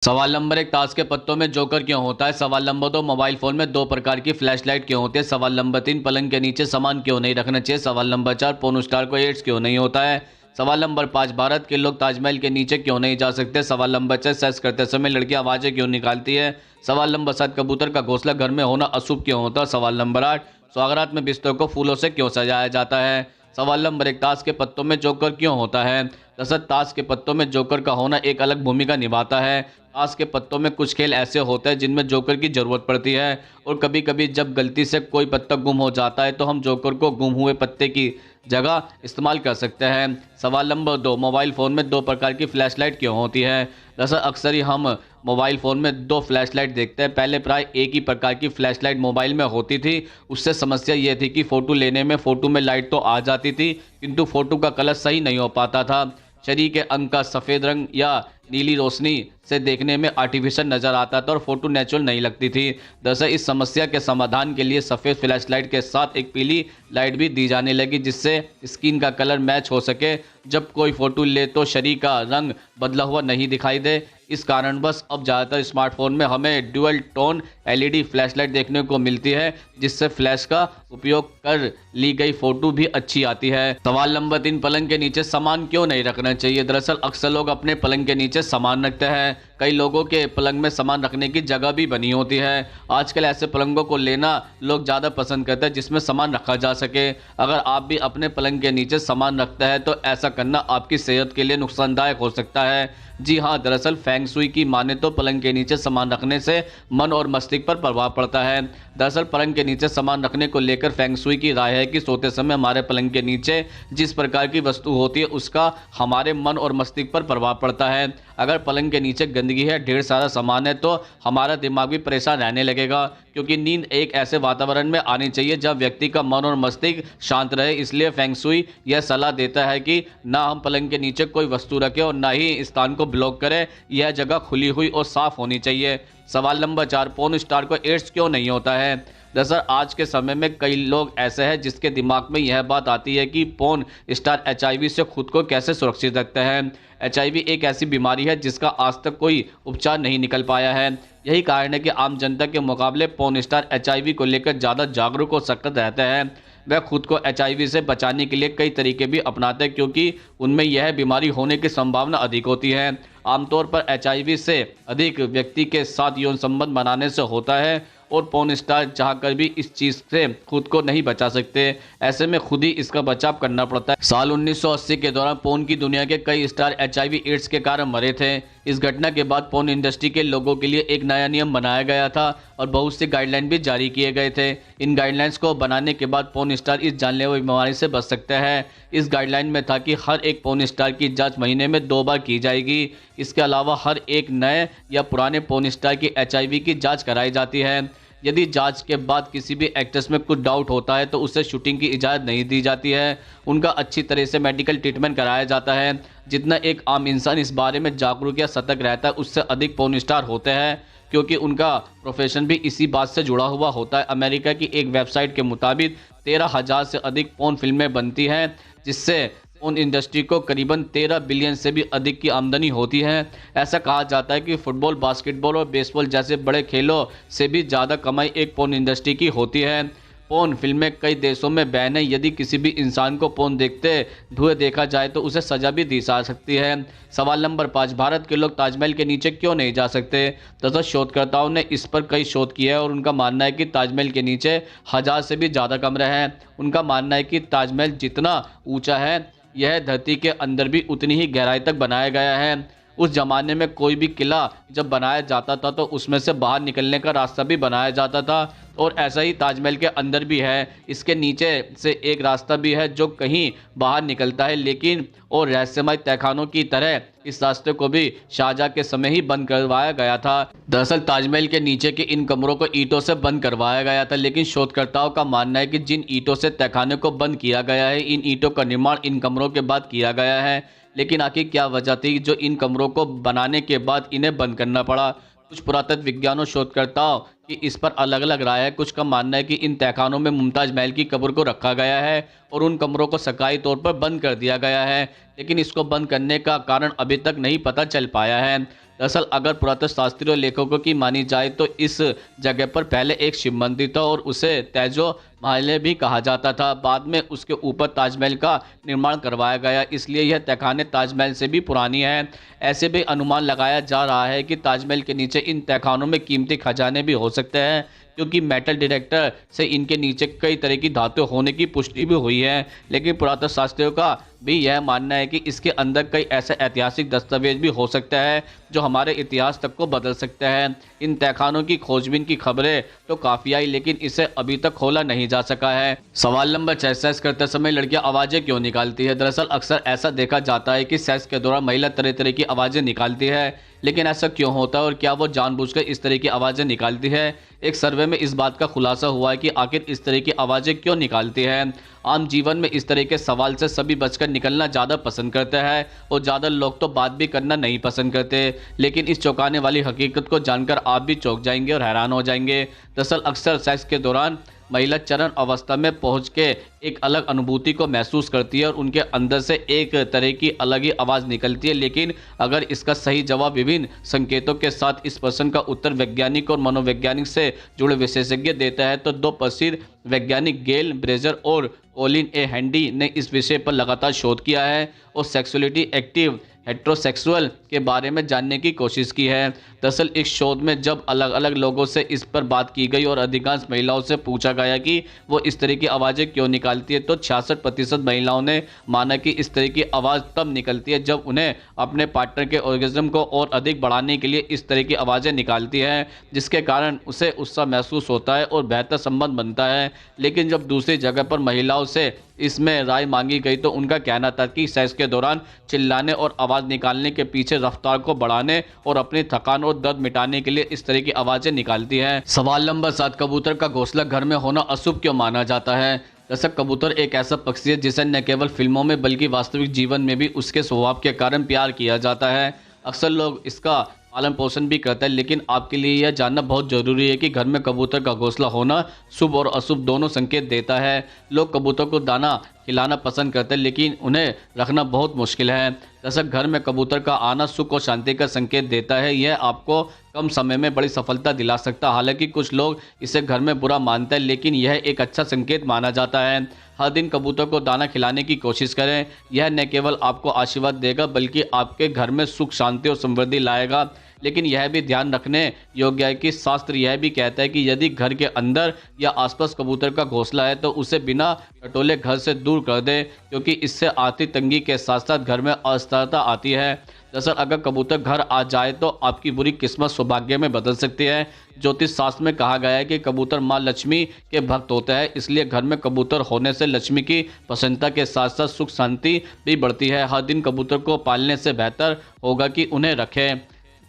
सवाल नंबर 1, ताश के पत्तों में जोकर क्यों होता है। सवाल नंबर 2, मोबाइल फोन में दो प्रकार की फ्लैशलाइट क्यों होती है। सवाल नंबर 3, पलंग के नीचे सामान क्यों नहीं रखना चाहिए। सवाल नंबर 4, पोर्न स्टार को एड्स क्यों नहीं होता है। सवाल नंबर 5, भारत के लोग ताजमहल के नीचे क्यों नहीं जा सकते। सवाल नंबर 6, सेक्स करते समय लड़कियां आवाजें क्यों निकालती है। सवाल नंबर 7, कबूतर का घोंसला घर में होना अशुभ क्यों होता है। सवाल नंबर 8, स्वागरात में बिस्तर को फूलों से क्यों सजाया जाता है। सवाल नंबर 1, ताश के पत्तों में जोकर क्यों होता है। दरअसल ताश के पत्तों में जोकर का होना एक अलग भूमिका निभाता है। ताश के पत्तों में कुछ खेल ऐसे होते हैं जिनमें जोकर की जरूरत पड़ती है और कभी कभी जब गलती से कोई पत्ता गुम हो जाता है तो हम जोकर को गुम हुए पत्ते की जगह इस्तेमाल कर सकते हैं। सवाल नंबर 2, मोबाइल फ़ोन में दो प्रकार की फ्लैशलाइट क्यों होती है। दरअसल अक्सर ही हम मोबाइल फ़ोन में दो फ्लैशलाइट देखते हैं। पहले प्राय एक ही प्रकार की फ्लैशलाइट मोबाइल में होती थी। उससे समस्या ये थी कि फ़ोटो लेने में फ़ोटो में लाइट तो आ जाती थी किंतु फ़ोटो का कलर सही नहीं हो पाता था। शरीर के अंग का सफ़ेद रंग या नीली रोशनी से देखने में आर्टिफिशियल नज़र आता था और फोटो नेचुरल नहीं लगती थी। दरअसल इस समस्या के समाधान के लिए सफ़ेद फ्लैशलाइट के साथ एक पीली लाइट भी दी जाने लगी जिससे स्किन का कलर मैच हो सके। जब कोई फोटो ले तो शरीर का रंग बदला हुआ नहीं दिखाई दे। इस कारणवश अब ज़्यादातर स्मार्टफोन में हमें ड्यूअल टोन एलईडी फ्लैशलाइट देखने को मिलती है जिससे फ्लैश का उपयोग कर ली गई फोटो भी अच्छी आती है। सवाल नंबर 3, पलंग के नीचे सामान क्यों नहीं रखना चाहिए। दरअसल अक्सर लोग अपने पलंग के नीचे सामान रखते हैं। कई लोगों के पलंग में सामान रखने की जगह भी बनी होती है। आजकल ऐसे पलंगों को लेना लोग ज़्यादा पसंद करते हैं जिसमें सामान रखा जा सके। अगर आप भी अपने पलंग के नीचे सामान रखते हैं तो ऐसा करना आपकी सेहत के लिए नुकसानदायक हो सकता है। जी हाँ, दरअसल फेंग शुई की माने तो पलंग के नीचे सामान रखने से मन और मस्तिष्क पर प्रभाव पड़ता है। दरअसल पलंग के नीचे सामान रखने को लेकर फेंग शुई की राय है कि सोते समय हमारे पलंग के नीचे जिस प्रकार की वस्तु होती है उसका हमारे मन और मस्तिष्क पर प्रभाव पड़ता है। अगर पलंग के नीचे गंदगी है, ढेर सारा सामान है तो हमारा दिमाग भी परेशान रहने लगेगा क्योंकि नींद एक ऐसे वातावरण में आनी चाहिए जब व्यक्ति का मन और मस्तिष्क शांत रहे। इसलिए फेंग शुई यह सलाह देता है कि ना हम पलंग के नीचे कोई वस्तु रखें और ना ही स्थान को ब्लॉक करें। यह जगह खुली हुई और साफ होनी चाहिए। सवाल नंबर 4, पोर्न स्टार को एड्स क्यों नहीं होता है। दरअसल आज के समय में कई लोग ऐसे हैं जिसके दिमाग में यह बात आती है कि पोर्न स्टार एचआईवी से खुद को कैसे सुरक्षित रखते हैं। एचआईवी एक ऐसी बीमारी है जिसका आज तक कोई उपचार नहीं निकल पाया है। यही कारण है कि आम जनता के मुकाबले पोर्न स्टार एचआईवी को लेकर ज़्यादा जागरूक और सख्त रहते हैं। वह खुद को एचआईवी से बचाने के लिए कई तरीके भी अपनाते हैं क्योंकि उनमें यह बीमारी होने की संभावना अधिक होती है। आमतौर पर एचआईवी से अधिक व्यक्ति के साथ यौन संबंध बनाने से होता है और पोर्न स्टार चाहकर भी इस चीज़ से खुद को नहीं बचा सकते। ऐसे में खुद ही इसका बचाव करना पड़ता है। साल 1980 के दौरान पोर्न की दुनिया के कई स्टार एचआईवी एड्स के कारण मरे थे। इस घटना के बाद पोर्न इंडस्ट्री के लोगों के लिए एक नया नियम बनाया गया था और बहुत से गाइडलाइन भी जारी किए गए थे। इन गाइडलाइंस को बनाने के बाद पोर्न स्टार इस जानलेवा बीमारी से बच सकते हैं। इस गाइडलाइन में था कि हर एक पोर्न स्टार की जांच महीने में 2 बार की जाएगी। इसके अलावा हर एक नए या पुराने पोर्न स्टार की एचआईवी की जांच कराई जाती है। यदि जांच के बाद किसी भी एक्ट्रेस में कुछ डाउट होता है तो उसे शूटिंग की इजाज़त नहीं दी जाती है। उनका अच्छी तरह से मेडिकल ट्रीटमेंट कराया जाता है। जितना एक आम इंसान इस बारे में जागरूक या सतर्क रहता है उससे अधिक पोर्न स्टार होते हैं क्योंकि उनका प्रोफेशन भी इसी बात से जुड़ा हुआ होता है। अमेरिका की एक वेबसाइट के मुताबिक 13,000 से अधिक पोर्न फिल्में बनती हैं जिससे पोर्न इंडस्ट्री को करीबन 13 बिलियन से भी अधिक की आमदनी होती है। ऐसा कहा जाता है कि फुटबॉल, बास्केटबॉल और बेसबॉल जैसे बड़े खेलों से भी ज़्यादा कमाई एक पोर्न इंडस्ट्री की होती है। पोर्न फिल्में कई देशों में बैन है। यदि किसी भी इंसान को पोर्न देखते हुए देखा जाए तो उसे सजा भी दी जा सकती है। सवाल नंबर 5, भारत के लोग ताजमहल के नीचे क्यों नहीं जा सकते। दरअसल शोधकर्ताओं ने इस पर कई शोध किए हैं और उनका मानना है कि ताजमहल के नीचे 1000 से भी ज़्यादा कमरे हैं। उनका मानना है कि ताजमहल जितना ऊंचा है यह धरती के अंदर भी उतनी ही गहराई तक बनाया गया है। उस जमाने में कोई भी किला जब बनाया जाता था तो उसमें से बाहर निकलने का रास्ता भी बनाया जाता था और ऐसा ही ताजमहल के अंदर भी है। इसके नीचे से एक रास्ता भी है जो कहीं बाहर निकलता है लेकिन और रहस्यमय तहखानों की तरह इस रास्ते को भी शाहजहां के समय ही बंद करवाया गया था। दरअसल ताजमहल के नीचे के इन कमरों को ईंटों से बंद करवाया गया था लेकिन शोधकर्ताओं का मानना है कि जिन ईंटों से तहखाने को बंद किया गया है इन ईंटों का निर्माण इन कमरों के बाद किया गया है। लेकिन आखिर क्या वजह थी जो इन कमरों को बनाने के बाद इन्हें बंद करना पड़ा। कुछ पुरातत्व विज्ञानों शोधकर्ताओं की इस पर अलग अलग राय है। कुछ का मानना है कि इन तहखानों में मुमताज महल की कब्र को रखा गया है और उन कमरों को सरकारी तौर पर बंद कर दिया गया है लेकिन इसको बंद करने का कारण अभी तक नहीं पता चल पाया है। दरअसल अगर पुरातत्व शास्त्रियों लेखकों की मानी जाए तो इस जगह पर पहले एक शिव मंदिर था और उसे तेजो महल भी कहा जाता था। बाद में उसके ऊपर ताजमहल का निर्माण करवाया गया, इसलिए यह तहखाने ताजमहल से भी पुरानी है। ऐसे भी अनुमान लगाया जा रहा है कि ताजमहल के नीचे इन तहखानों में कीमती खजाने भी हो सकते हैं, क्योंकि मेटल डिटेक्टर से इनके नीचे कई तरह की धातु होने की पुष्टि भी हुई है। लेकिन पुरातत्व शास्त्रियों का भी यह मानना है कि इसके अंदर कई ऐसे ऐतिहासिक दस्तावेज भी हो सकता है जो हमारे इतिहास तक को बदल सकता है। इन तहखानों की खोजबीन की खबरें तो काफी आई, लेकिन इसे अभी तक खोला नहीं जा सका है। सवाल नंबर 6, सेक्स करते समय लड़कियां आवाजें क्यों निकालती है? दरअसल अक्सर ऐसा देखा जाता है कि सेक्स के दौरान महिला तरह तरह की आवाजें निकालती है, लेकिन ऐसा क्यों होता है और क्या वो जानबूझकर इस तरह की आवाजें निकालती है? एक सर्वे में इस बात का खुलासा हुआ है कि आखिर इस तरह की आवाजें क्यों निकालती है। आम जीवन में इस तरह के सवाल से सभी बचकर निकलना ज़्यादा पसंद करते हैं और ज़्यादा लोग तो बात भी करना नहीं पसंद करते, लेकिन इस चौंकाने वाली हकीकत को जानकर आप भी चौंक जाएंगे और हैरान हो जाएंगे। दरअसल अक्सर सेक्स के दौरान महिला चरण अवस्था में पहुंच के एक अलग अनुभूति को महसूस करती है और उनके अंदर से एक तरह की अलग ही आवाज़ निकलती है। लेकिन अगर इसका सही जवाब विभिन्न संकेतों के साथ इस प्रश्न का उत्तर वैज्ञानिक और मनोवैज्ञानिक से जुड़े विशेषज्ञ देता है तो दो प्रसिद्ध वैज्ञानिक गेल ब्रेजर और कोलिन ए हैंडी ने इस विषय पर लगातार शोध किया है और सेक्सुअलिटी एक्टिव हेट्रोसेक्सुअल के बारे में जानने की कोशिश की है। दरअसल इस शोध में जब अलग अलग लोगों से इस पर बात की गई और अधिकांश महिलाओं से पूछा गया कि वो इस तरह की आवाज़ें क्यों निकालती है, तो 66% महिलाओं ने माना कि इस तरह की आवाज़ तब निकलती है जब उन्हें अपने पार्टनर के ऑर्गेज्म को और अधिक बढ़ाने के लिए इस तरह की आवाज़ें निकालती है, जिसके कारण उसे उत्साह महसूस होता है और बेहतर संबंध बनता है। लेकिन जब दूसरी जगह पर महिलाओं से इसमें राय मांगी गई तो उनका कहना था कि सेक्स के दौरान चिल्लाने और आवाज़ निकालने के पीछे रफ्तार को बढ़ाने और अपनी थकान और दर्द मिटाने के लिए इस तरह की आवाज़ें निकालती है। सवाल नंबर 7, कबूतर का घोंसला घर में होना अशुभ क्यों माना जाता है? दरअसल कबूतर एक ऐसा पक्षी है जिसे न केवल फिल्मों में बल्कि वास्तविक जीवन में भी उसके स्वभाव के कारण प्यार किया जाता है। अक्सर लोग इसका पालन पोषण भी करता है, लेकिन आपके लिए यह जानना बहुत ज़रूरी है कि घर में कबूतर का घोंसला होना शुभ और अशुभ दोनों संकेत देता है। लोग कबूतर को दाना खिलाना पसंद करते हैं, लेकिन उन्हें रखना बहुत मुश्किल है। दरअसल घर में कबूतर का आना सुख और शांति का संकेत देता है। यह आपको कम समय में बड़ी सफलता दिला सकता है। हालांकि कुछ लोग इसे घर में बुरा मानते हैं, लेकिन यह एक अच्छा संकेत माना जाता है। हर दिन कबूतर को दाना खिलाने की कोशिश करें। यह न केवल आपको आशीर्वाद देगा बल्कि आपके घर में सुख शांति और समृद्धि लाएगा। लेकिन यह भी ध्यान रखने योग्य है कि शास्त्र यह भी कहता है कि यदि घर के अंदर या आसपास कबूतर का घोंसला है तो उसे बिना टटोले घर से दूर कर दे, क्योंकि इससे आर्थिक तंगी के साथ साथ घर में अस्थिरता आती है। दरअसल अगर कबूतर घर आ जाए तो आपकी बुरी किस्मत सौभाग्य में बदल सकती है। ज्योतिष शास्त्र में कहा गया है कि कबूतर माँ लक्ष्मी के भक्त होते हैं, इसलिए घर में कबूतर होने से लक्ष्मी की प्रसन्नता के साथ साथ सुख शांति भी बढ़ती है। हर दिन कबूतर को पालने से बेहतर होगा कि उन्हें रखें।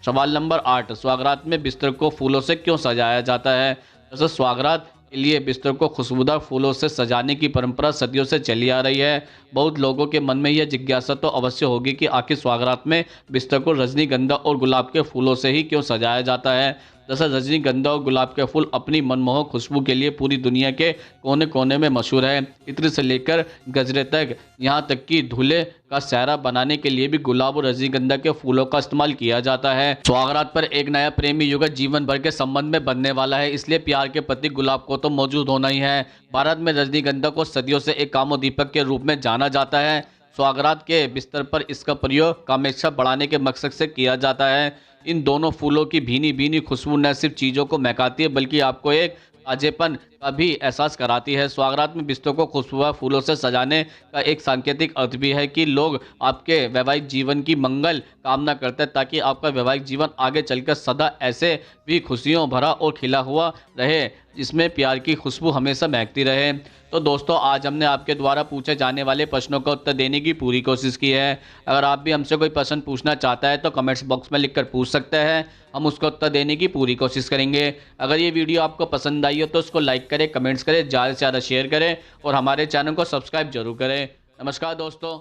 सवाल नंबर 8, स्वागरात में बिस्तर को फूलों से क्यों सजाया जाता है? दरअसल स्वागरात के लिए बिस्तर को खुशबूदार फूलों से सजाने की परंपरा सदियों से चली आ रही है। बहुत लोगों के मन में यह जिज्ञासा तो अवश्य होगी कि आखिर स्वागरात में बिस्तर को रजनीगंधा और गुलाब के फूलों से ही क्यों सजाया जाता है। दरअसल रजनीगंधा और गुलाब के फूल अपनी मनमोहक खुशबू के लिए पूरी दुनिया के कोने कोने में मशहूर है। इत्र से लेकर गजरे तक, यहाँ तक कि दूल्हे का सेहरा बनाने के लिए भी गुलाब और रजनीगंधा के फूलों का इस्तेमाल किया जाता है। स्वागरात पर एक नया प्रेमी युगल जीवन भर के संबंध में बनने वाला है, इसलिए प्यार के प्रतीक गुलाब को तो मौजूद होना ही है। भारत में रजनीगंधा को सदियों से एक कामोदीपक के रूप में जाना जाता है। स्वागरात के बिस्तर पर इसका प्रयोग कामेच्छा बढ़ाने के मकसद से किया जाता है। इन दोनों फूलों की भीनी भीनी खुशबू न सिर्फ चीज़ों को महकाती है बल्कि आपको एक ताजेपन का भी एहसास कराती है। स्वागरात में बिस्तरों को खुशबूदार फूलों से सजाने का एक सांकेतिक अर्थ भी है कि लोग आपके वैवाहिक जीवन की मंगल कामना करते हैं, ताकि आपका वैवाहिक जीवन आगे चलकर सदा ऐसे भी खुशियों भरा और खिला हुआ रहे, जिसमें प्यार की खुशबू हमेशा महकती रहे। तो दोस्तों, आज हमने आपके द्वारा पूछे जाने वाले प्रश्नों का उत्तर देने की पूरी कोशिश की है। अगर आप भी हमसे कोई प्रश्न पूछना चाहता है तो कमेंट्स बॉक्स में लिखकर पूछ सकते हैं, हम उसका उत्तर देने की पूरी कोशिश करेंगे। अगर ये वीडियो आपको पसंद आई हो तो उसको लाइक करें, कमेंट्स करें, ज़्यादा से ज़्यादा शेयर करें और हमारे चैनल को सब्सक्राइब जरूर करें। नमस्कार दोस्तों।